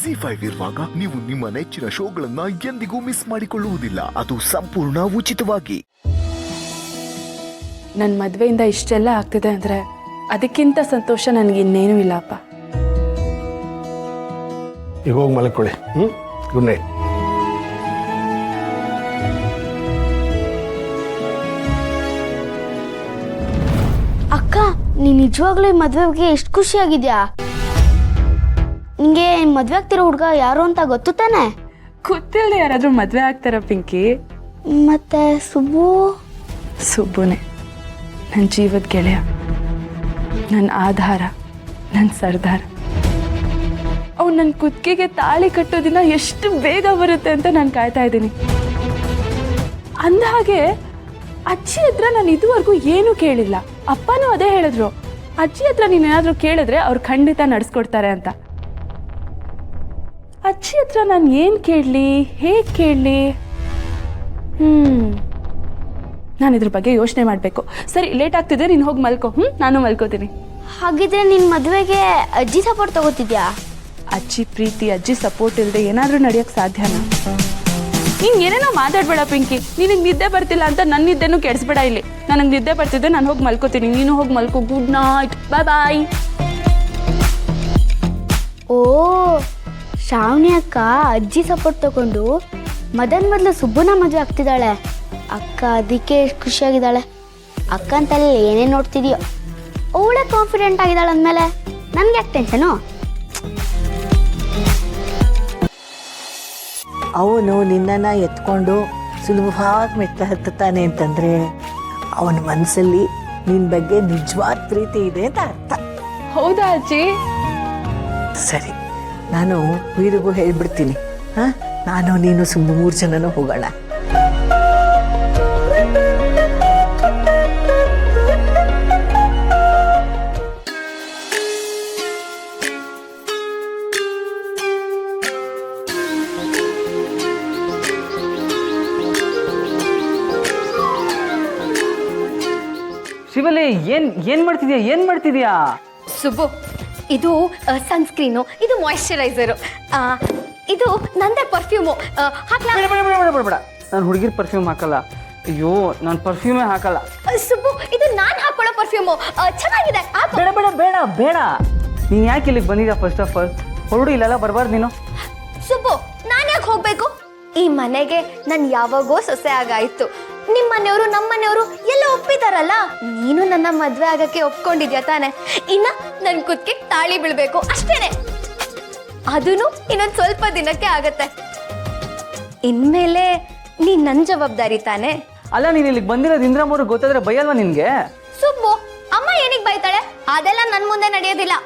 ZEE5 ಇರುವಾಗ ನೀವು ನಿಮ್ಮ ನೆಚ್ಚಿನ ಶೋಗಳನ್ನ ಎಂದಿಗೂ ಮಿಸ್ ಮಾಡಿಕೊಳ್ಳುವುದಿಲ್ಲ. ಅದು ಸಂಪೂರ್ಣ ಉಚಿತವಾಗಿ. ನನ್ನ ಮದುವೆಯಿಂದ ಇಷ್ಟೆಲ್ಲ ಆಗ್ತಿದೆ ಅಂದರೆ ಅದಕ್ಕಿಂತ ಸಂತೋಷ ನನಗೆ ಇನ್ನೇನೂ ಇಲ್ಲಪ್ಪ. ಈಗ ಹೋಗಿ ಮಲ್ಕೊಳ್ಳಿ. Good night. ಅಕ್ಕ, ನೀನ್ ನಿಜವಾಗ್ಲೂ ಈ ಮದ್ವೆಗೆ ಎಷ್ಟು ಖುಷಿಯಾಗಿದ್ಯಾ? ನಿಂಗೆ ಮದ್ವೆ ಆಗ್ತಿರೋ ಹುಡ್ಗ ಯಾರು ಅಂತ ಗೊತ್ತು ತಾನೆ? ಗೊತ್ತಿಲ್ಲದೆ ಯಾರಾದರೂ ಮದುವೆ ಆಗ್ತಾರ ಪಿಂಕಿ? ಮತ್ತೆ ಸುಬ್ಬುನೇ ನನ್ನ ಜೀವದ ಗೆಳೆಯ, ನನ್ನ ಆಧಾರ, ನನ್ನ ಸರ್ದಾರ. ಅವ್ನು ನನ್ನ ಕುತ್ತಿಗೆಗೆ ತಾಳಿ ಕಟ್ಟೋ ದಿನ ಎಷ್ಟು ಬೇಗ ಬರುತ್ತೆ ಅಂತ ನಾನು ಕಾಯ್ತಾ ಇದ್ದೀನಿ. ಅಂದಹಾಗೆ ಅಜ್ಜಿ ಹತ್ರ ನಾನು ಇದುವರೆಗೂ ಏನೂ ಕೇಳಿಲ್ಲ. ಅಪ್ಪನೂ ಅದೇ ಹೇಳಿದ್ರು, ಅಜ್ಜಿ ಹತ್ರ ನೀನೇನಾದರೂ ಕೇಳಿದ್ರೆ ಅವ್ರು ಖಂಡಿತ ನಡೆಸ್ಕೊಡ್ತಾರೆ ಅಂತ. ಅಜ್ಜಿ ಹತ್ರ ನಾನು ಏನು ಕೇಳಲಿ, ಹೇಗೆ ಕೇಳಲಿ? ನಾನು ಇದ್ರ ಬಗ್ಗೆ ಯೋಚನೆ ಮಾಡಬೇಕು. ಸರಿ, ಲೇಟ್ ಆಗ್ತಿದೆ, ನೀನು ಹೋಗಿ ಮಲ್ಕೋ. ನಾನು ಮಲ್ಕೋತೀನಿ. ಹಾಗಿದ್ರೆ ನಿನ್ ಮದ್ವೆಗೆ ಅಜ್ಜಿ ಸಪೋರ್ಟ್ ತಗೋತಿದ್ಯಾ? ಅಜ್ಜಿ ಪ್ರೀತಿ, ಅಜ್ಜಿ ಸಪೋರ್ಟ್ ಇಲ್ಲದೆ ಏನಾದರೂ ನಡೆಯೋಕ್ಕೆ ಸಾಧ್ಯನಾ? ನೀನು ಏನೇನೋ ಮಾತಾಡಬೇಡ ಪಿಂಕಿ. ನಿನಗೆ ನಿದ್ದೆ ಬರ್ತಿಲ್ಲ ಅಂತ ನನ್ನ ನಿದ್ದೆನೂ ಕೆಡಿಸ್ಬೇಡ ಇಲ್ಲಿ. ನನಗೆ ನಿದ್ದೆ ಬರ್ತಿದ್ದೆ, ನಾನು ಹೋಗಿ ಮಲ್ಕೋತೀನಿ. ನೀನು ಹೋಗಿ ಮಲ್ಕೋ. ಗುಡ್ ನೈಟ್, ಬಾಯ್ ಬಾಯ್. ಓ, ಶ್ರಾವಣಿ ಅಕ್ಕ ಅಜ್ಜಿ ಸಪೋರ್ಟ್ ತಗೊಂಡು ಮೊದಲು ಸುಬ್ಬನ ಮದುವೆ ಆಗ್ತಿದ್ದಾಳೆ. ಅಕ್ಕ ಅದಕ್ಕೆ ಎಷ್ಟು ಖುಷಿಯಾಗಿದ್ದಾಳೆ. ಅಕ್ಕನ ತಲೆ ಏನೇ ನೋಡ್ತಿದ್ಯೋ, ಅವಳೇ ಕಾನ್ಫಿಡೆಂಟ್ ಆಗಿದ್ದಾಳೆ ಅಂದಮೇಲೆ ನನ್ಗೆ ಯಾಕೆ ಟೆನ್ಷನು? ಅವನು ನಿನ್ನನ್ನು ಎತ್ಕೊಂಡು ಸುಲಭವಾಗಿ ಮೆಟ್ಟ ಹತ್ತುತ್ತಾನೆ ಅಂತಂದರೆ ಅವನ ಮನಸ್ಸಲ್ಲಿ ನಿನ್ನ ಬಗ್ಗೆ ನಿಜವಾದ ಪ್ರೀತಿ ಇದೆ ಅಂತ ಅರ್ಥ. ಹೌದಾ ಅಜ್ಜಿ? ಸರಿ, ನಾನು ವೀರಿಗೂ ಹೇಳ್ಬಿಡ್ತೀನಿ. ನಾನು ನೀನು ಸುಮ್ಮನೆ 3 ಜನನೂ ಹೋಗೋಣ. ಶಿವಲಿ, ಏನ್ ಮಾಡ್ತಿದ್ಯಾ? ಸುಬ್ಬು, ಇದು ಸನ್ಸ್ಕ್ರೀನು, ಇದು ಮಾಯಿಶ್ಚರೈಸರು, ಇದು ನಂದೇ ಪರ್ಫ್ಯೂಮು. ಬೇಡ, ನಾನು ಹುಡುಗಿರ್ ಪರ್ಫ್ಯೂಮ್ ಹಾಕಲ್ಲ. ಅಯ್ಯೋ, ನಾನು ಪರ್ಫ್ಯೂಮೇ ಹಾಕಲ್ಲ. ಸುಬ್ಬು, ಇದು ನಾನು ಹಾಕೊಳ್ಳೋ ಪರ್ಫ್ಯೂಮು, ಚೆನ್ನಾಗಿದೆ. ಬೇಡ. ನೀನ್ ಯಾಕೆ ಇಲ್ಲಿಗೆ ಬಂದಿದ್ಯಾ? ಫಸ್ಟ್ ಆಫ್ ಆಲ್ ಹೊರಡು, ಇಲ್ಲೆಲ್ಲ ಬರಬಾರ್ದು ನೀನು. ಸುಬ್ಬು, ನಾನು ಯಾಕೆ ಹೋಗ್ಬೇಕು? ಈ ಮನೆಗೆ ನಾನು ಯಾವಾಗೋ ಸೊಸೆ ಆಗಾಯ್ತು. ನಿಮ್ಮ ಮನೆಯವರು, ನಮ್ಮ ಮನೆಯವರು ಎಲ್ಲ ಒಪ್ಪಿದಾರಲ್ಲ. ನೀನು ನನ್ನ ಮದ್ವೆ ಆಗಕ್ಕೆ ಒಪ್ಕೊಂಡಿದ್ಯಾ ತಾನೆ? ಇನ್ನ ನನ್ ಕುತ್ತಿಗೆ ತಾಳಿ ಬೀಳ್ಬೇಕು ಅಷ್ಟೇನೆ. ಅದನ್ನು ಇನ್ನೊಂದು ಸ್ವಲ್ಪ ದಿನಕ್ಕೆ ಆಗತ್ತೆ. ಇನ್ಮೇಲೆ ನೀನ್ ನನ್ ಜವಾಬ್ದಾರಿ ತಾನೆ? ಅಲ್ಲ, ನೀನ್ ಇಲ್ಲಿಗೆ ಬಂದಿರೋದು ಇಂದ್ರಮ್ಮವ್ರಿಗೆ ಗೊತ್ತಾದ್ರೆ ಬೈಯಲ್ವಾ ನಿನ್ಗೆ? ಸುಬ್ಬು, ಅಮ್ಮ ಏನಿಗೆ ಬೈತಾಳೆ? ಅದೆಲ್ಲ ನನ್ ಮುಂದೆ ನಡೆಯೋದಿಲ್ಲ.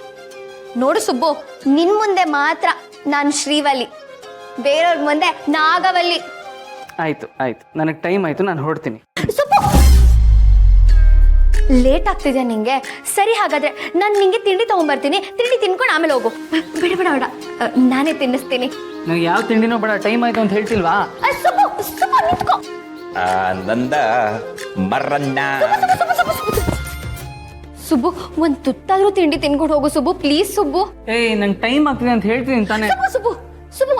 ನೋಡು ಸುಬ್ಬು, ನಿನ್ ಮುಂದೆ ಮಾತ್ರ ನಾನು ಶ್ರೀವಲ್ಲಿ, ಬೇರೆಯವ್ರ ಮುಂದೆ ನಾಗವಲ್ಲಿ. ಆಯ್ತು, ನನಗೆ ಟೈಮ್ ಆಯ್ತು, ನಾನು ಹೊರಡ್ತೀನಿ. ಸುಬ್ಬು, ಲೇಟ್ ಆಗ್ತಿದೆ ನಿಂಗೆ. ಸರಿ, ಹಾಗಾದ್ರೆ ನಾನು ನಿಂಗೆ ತಿಂಡಿ ತಗೊಂಡ್ಬರ್ತೀನಿ. ತಿಂಡಿ ತಿನ್ಕೊಂಡು ಆಮೇಲೆ ಹೋಗು. ಬೇಡ, ನಾನೇ ತಿನ್ನಿಸ್ತೀನಿ. ನನಗೆ ಯಾವ ತಿಂಡಿನೋ ಬೇಡ, ಟೈಮ್ ಆಯ್ತು ಅಂತ ಹೇಳ್ತಿಲ್ವಾ? ಸುಬ್ಬು, ನಿಂತ್ಕೋ. ಆನಂದ ಮರಣ್ಣ. ಸುಬ್ಬು, ಒಂದ್ ತುತ್ತಾದ್ರೂ ತಿಂಡಿ ತಿನ್ಕೊಂಡು ಹೋಗು ಸುಬ್ಬು, ಪ್ಲೀಸ್ ಸುಬ್ಬು. ನಂಗೆ ಟೈಮ್ ಆಗ್ತಿದೆ ಅಂತ ಹೇಳ್ತೀನಿ ತಾನೆ. ಸುಬ್ಬು,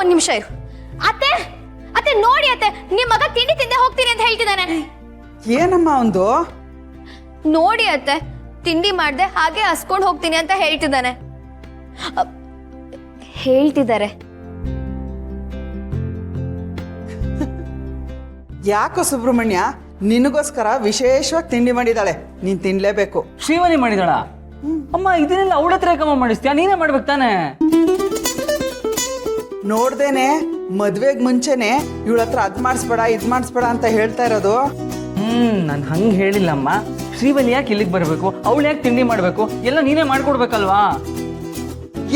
ಒಂದ್ ನಿಮಿಷ ಇರು. ಅತ್ತೆ, ನೋಡಿ ಅತ್ತೆ, ನಿಮ್ ಮಗ ತಿಂಡಿ ತಿಂದೆ ಹೋಗ್ತೀನಿ ಅಂತ ಹೇಳ್ತಿದ್ದಾನೆ. ಏನಮ್ಮ ಒಂದು? ನೋಡಿ ಅತ್ತೆ, ತಿಂಡಿ ಮಾಡ್ದೆ ಹಾಗೆ ಹಸ್ಕೊಂಡು ಹೋಗ್ತೀನಿ ಅಂತ ಹೇಳ್ತಿದ್ದಾನೆ. ಹೇಳ್ತಿದ್ದಾರೆ. ಯಾಕೋ ಸುಬ್ರಹ್ಮಣ್ಯ, ನಿನಗೋಸ್ಕರ ವಿಶೇಷವಾಗಿ ತಿಂಡಿ ಮಾಡಿದಾಳೆ, ನೀನ್ ತಿನ್ಲೇಬೇಕು. ಶ್ರೀವಲಿ ಮಾಡಿದಾಳ? ಅಮ್ಮ, ಇದನ್ನೆಲ್ಲ ಅವಳ ಹತ್ರ ಕಮ್ಮ ಮಾಡಿಸ್ತೀಯ? ನೀನೇ ಮಾಡ್ಬೇಕು ತಾನೆ. ನೋಡ್ದೇನೆ ಮದ್ವೆಗ್ ಮುಂಚೆನೆ ಇವಳ ಹತ್ರ ಅದ್ ಮಾಡಿಸ್ಬೇಡ ಇದ್ ಮಾಡಿಸ್ಬೇಡ ಅಂತ ಹೇಳ್ತಾ ಇರೋದು. ನಾನು ಹಂಗೆ ಹೇಳಿಲ್ಲಮ್ಮ. ಶ್ರೀವಲಿ ಯಾಕೆ ಇಲ್ಲಿಗೆ ಬರಬೇಕು? ಅವಳು ಯಾಕೆ ತಿಂಡಿ ಮಾಡಬೇಕು? ಎಲ್ಲ ನೀನೇ ಮಾಡ್ಕೊಡ್ಬೇಕಲ್ವಾ?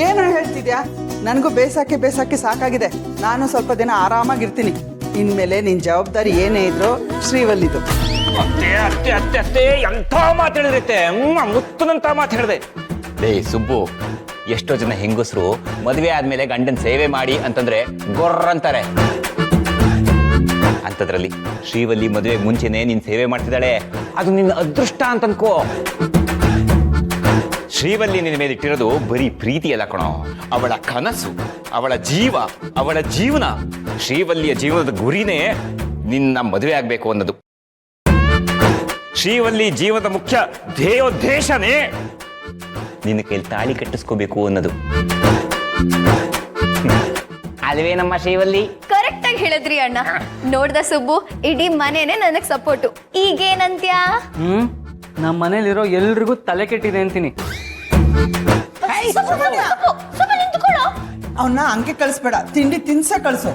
ಏನೋ ಹೇಳ್ತಿದ್ಯಾ? ನನಗೂ ಬೇಸಾಕಿ ಸಾಕಾಗಿದೆ. ನಾನು ಸ್ವಲ್ಪ ದಿನ ಆರಾಮಾಗಿರ್ತೀನಿ. ಇನ್ಮೇಲೆ ನಿನ್ ಜವಾಬ್ದಾರಿ ಏನೇ ಇದ್ರು ಶ್ರೀವಲ್ಲಿದು. ಅತ್ತೆ ಎಂಥ ಮಾತು ಹೇಳಿರುತ್ತೆ. ಮುತ್ತನಂತ ಮಾತು ಹೇಳಿದೆ. ಸುಬ್ಬು, ಎಷ್ಟೋ ಜನ ಹೆಂಗಸರು ಮದುವೆ ಆದ್ಮೇಲೆ ಗಂಡನ ಸೇವೆ ಮಾಡಿ ಅಂತಂದ್ರೆ ಗೊರ್ರಂತಾರೆ. ಅಂಥದ್ರಲ್ಲಿ ಶ್ರೀವಲ್ಲಿ ಮದುವೆಗೆ ಮುಂಚೆನೆ ನೀನ್ ಸೇವೆ ಮಾಡ್ತಿದ್ದಾಳೆ. ಅದು ನಿನ್ನ ಅದೃಷ್ಟ ಅಂತ ಅನ್ಕೋ. ಶ್ರೀವಲ್ಲಿ ನಿನ್ನ ಮೇಲೆ ಇಟ್ಟಿರೋದು ಬರೀ ಪ್ರೀತಿ ಅಲ್ಲ ಕಣೋ, ಅವಳ ಕನಸು, ಅವಳ ಜೀವ, ಅವಳ ಜೀವನ. ಶ್ರೀವಲ್ಲಿಯ ಜೀವನದ ಗುರಿನೇ ನಿನ್ನ ಮದುವೆ ಆಗ್ಬೇಕು ಅನ್ನೋದು. ಶ್ರೀವಲ್ಲಿ ಜೀವನದ ಮುಖ್ಯ ಧ್ಯೇಯೋದ್ದೇಶನೇ ನಿನ್ನ ಕೈಲಿ ತಾಳಿ ಕಟ್ಟಿಸ್ಕೋಬೇಕು ಅನ್ನೋದು. ಅಲ್ವೇ ನಮ್ಮ ಶ್ರೀವಲ್ಲಿ? ಕರೆಕ್ಟ್ ಆಗಿ ಹೇಳಿದ್ರಿ ಅಣ್ಣ. ನೋಡ್ದ ಸುಬ್ಬು, ಇಡೀ ಮನೇನೆ ನನಗ್ ಸಪೋರ್ಟು. ಈಗೇನಂತ್ಯಾ? ನಮ್ಮ ಮನೇಲಿರೋ ಎಲ್ರಿಗೂ ತಲೆ ಕೆಟ್ಟಿದೆ ಅಂತೀನಿ. ಅವನ್ನ ಹಂಗೆ ಕಳಿಸ್ಬೇಡ, ತಿಂಡಿ ತಿನ್ಸ ಕಳ್ಸು.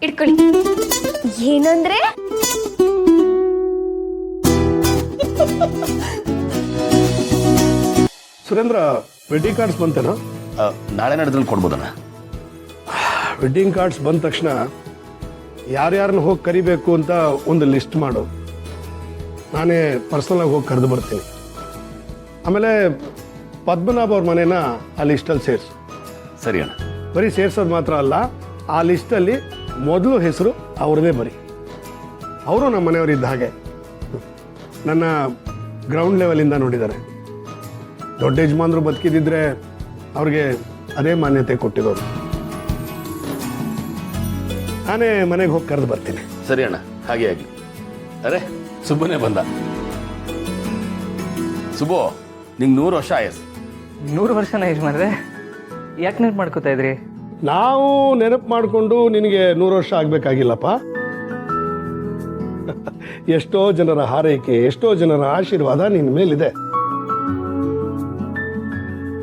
ಇಟ್ಕೊಳ್ಳಿ. ಏನಂದ್ರೆ? ಸುರೇಂದ್ರ, ವೆಡ್ಡಿಂಗ್ ಕಾರ್ಡ್ಸ್ ಬಂತೇನೋ? ನಾಳೆ ನಡೆದ್ರಲ್ಲಿ ಕೊಡ್ಬೋದಣ್ಣ. ವೆಡ್ಡಿಂಗ್ ಕಾರ್ಡ್ಸ್ ಬಂದ ತಕ್ಷಣ ಯಾರ್ಯಾರನ್ನ ಹೋಗಿ ಕರಿಬೇಕು ಅಂತ ಒಂದು ಲಿಸ್ಟ್ ಮಾಡು. ನಾನೇ ಪರ್ಸನಲಾಗಿ ಹೋಗಿ ಕರೆದು ಬರ್ತೀನಿ. ಆಮೇಲೆ ಪದ್ಮನಾಭ ಅವ್ರ ಮನೇನ ಆ ಲಿಸ್ಟಲ್ಲಿ ಸೇರಿಸು. ಸರಿ ಅಣ್ಣ. ಬರೀ ಸೇರ್ಸೋದು ಮಾತ್ರ ಅಲ್ಲ, ಆ ಲಿಸ್ಟಲ್ಲಿ ಮೊದಲು ಹೆಸರು ಅವ್ರದೇ ಬರಿ. ಅವರು ನಮ್ಮ ಮನೆಯವರು ಇದ್ದ ಹಾಗೆ ನನ್ನ ಗ್ರೌಂಡ್ ಲೆವೆಲಿಂದ ನೋಡಿದ್ದಾರೆ. ದೊಡ್ಡ ಯಜಮಾನರು ಬದುಕಿದ್ದಿದ್ರೆ ಅವ್ರಿಗೆ ಅದೇ ಮಾನ್ಯತೆ ಕೊಟ್ಟಿರೋರು. ನಾನೇ ಮನೆಗೆ ಹೋಗಿ ಕರೆದು ಬರ್ತೀನಿ. ಸರಿ ಅಣ್ಣ, ಹಾಗೆ ಆಗಲಿ. ಅರೆ, ಸುಬ್ಬನೇ ಬಂದ. ಸುಬ್ಬು, ನಿಂಗೆ 100 ವರ್ಷ ಆಯಸ್. 100 ವರ್ಷನ ಯಜಮಾನ್ರೆ, ಯಾಕೆ ನೆನಪು ಮಾಡ್ಕೋತಾ ಇದ್ರಿ? ನಾವು ನೆನಪು ಮಾಡಿಕೊಂಡು ನಿನಗೆ 100 ವರ್ಷ ಆಗಬೇಕಾಗಿಲ್ಲಪ್ಪ. ಎಷ್ಟೋ ಜನರ ಹಾರೈಕೆ, ಎಷ್ಟೋ ಜನರ ಆಶೀರ್ವಾದ ನಿನ್ನ ಮೇಲಿದೆ.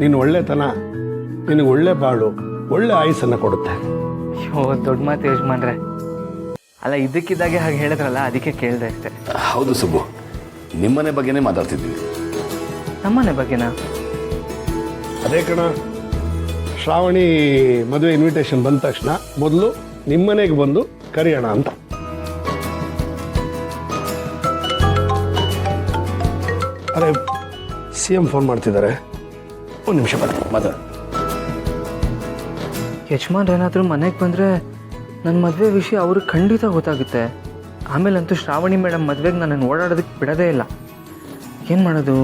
ನೀನು ಒಳ್ಳೆತನ ನಿನಗೆ ಒಳ್ಳೆ ಬಾಳು, ಒಳ್ಳೆ ಆಯುಸ್ಸನ್ನು ಕೊಡುತ್ತೆ. ಅಯ್ಯೋ, ದೊಡ್ಡ ಮಾತು ಯಜಮಾನ್ರೆ. ಅಲ್ಲ, ಇದಕ್ಕಿದ್ದಾಗೆ ಹಾಗೆ ಹೇಳಿದ್ರಲ್ಲ, ಅದಕ್ಕೆ ಕೇಳಿದೆ ಅಷ್ಟೇ. ಹೌದು ಸುಬ್ಬು, ನಿಮ್ಮನೆ ಬಗ್ಗೆನೇ ಮಾತಾಡ್ತಿದ್ವಿ. ನಮ್ಮನೆ ಬಗ್ಗೆನಾ? ಅದೇ ಕಣ, ಶ್ರಾವಣಿ ಮದುವೆ ಇನ್ವಿಟೇಷನ್ ಬಂದ ತಕ್ಷಣ ಮೊದಲು ನಿಮ್ಮನೆಗೆ ಬಂದು ಕರೆಯೋಣ ಅಂತ. ಅರೆ, CM ಫೋನ್ ಮಾಡ್ತಿದ್ದಾರೆ, ಒಂದು ನಿಮಿಷ ಬರ್ತೀನಿ. ಮಾತಾಡ. ಯಜಮಾನ್ ಏನಾದರೂ ಮನೆಗೆ ಬಂದರೆ ನನ್ನ ಮದುವೆ ವಿಷಯ ಅವ್ರಿಗೆ ಖಂಡಿತ ಗೊತ್ತಾಗುತ್ತೆ. ಆಮೇಲಂತೂ ಶ್ರಾವಣಿ ಮೇಡಮ್ ಮದುವೆಗೆ ನನ್ನನ್ನು ಓಡಾಡೋದಕ್ಕೆ ಬಿಡೋದೇ ಇಲ್ಲ. ಏನು ಮಾಡೋದು?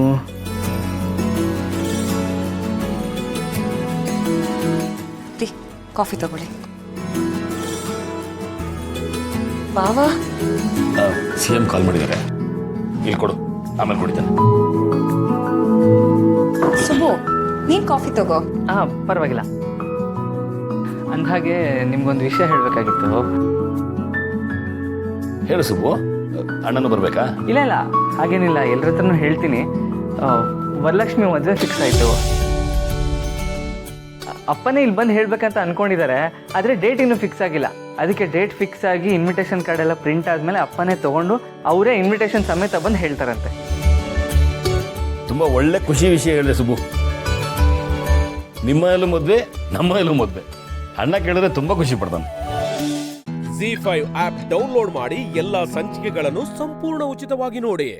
ಕಾಫಿ ತಗೊಳ್ಳಿ. ಬಾವಾ, CM ಕಾಲ್ ಮಾಡಿದ್ದಾರೆ. ಇಲ್ಲಿ ಕೊಡು, ಆಮೇಲೆ ಕುಡಿತಾನೆ. ಸುಬ್ಬು, ನೀನ್ ಕಾಫಿ ತಗೋ. ಪರವಾಗಿಲ್ಲ. ಅಂದ್ಹಾಗೆ ನಿಮ್ಗೊಂದು ವಿಷಯ ಹೇಳಬೇಕಾಗಿತ್ತು. ಹೇಳು ಸುಬ್ಬು, ಅಣ್ಣನು ಬರ್ಬೇಕಾ? ಇಲ್ಲ, ಹಾಗೇನಿಲ್ಲ, ಎಲ್ಲರ ಹತ್ರನೂ ಹೇಳ್ತೀನಿ. ವರಲಕ್ಷ್ಮಿ ಮದುವೆ ಫಿಕ್ಸ್ ಆಯಿತು. ಅಪ್ಪನೇ ಇಲ್ಲಿ ಬಂದು ಹೇಳ್ಬೇಕಂತ ಅನ್ಕೊಂಡಿದ್ದಾರೆ, ಆದರೆ ಡೇಟ್ ಇನ್ನೂ ಫಿಕ್ಸ್ ಆಗಿಲ್ಲ. ಅದಕ್ಕೆ ಡೇಟ್ ಫಿಕ್ಸ್ ಆಗಿ ಇನ್ವಿಟೇಷನ್ ಕಾರ್ಡ್ ಎಲ್ಲ ಪ್ರಿಂಟ್ ಆದಮೇಲೆ ಅಪ್ಪನೇ ತೊಗೊಂಡು ಅವರೇ ಇನ್ವಿಟೇಷನ್ ಸಮೇತ ಬಂದು ಹೇಳ್ತಾರಂತೆ. ತುಂಬ ಒಳ್ಳೆ ಖುಷಿ ವಿಷಯ ಹೇಳಿದೆ ಸುಬ್ಬು. ನಿಮ್ಮ ಎಲ್ಲೂ ಮದುವೆ, ನಮ್ಮ ಎಲ್ಲೂ ಮದುವೆ. ಅಣ್ಣ ಕೇಳಿದ್ರೆ ತುಂಬ ಖುಷಿ ಪಡ್ತಾನೆ. ZEE5 ಆಪ್ ಡೌನ್ಲೋಡ್ ಮಾಡಿ ಎಲ್ಲಾ ಸಂಚಿಕೆಗಳನ್ನು ಸಂಪೂರ್ಣ ಉಚಿತವಾಗಿ ನೋಡಿ.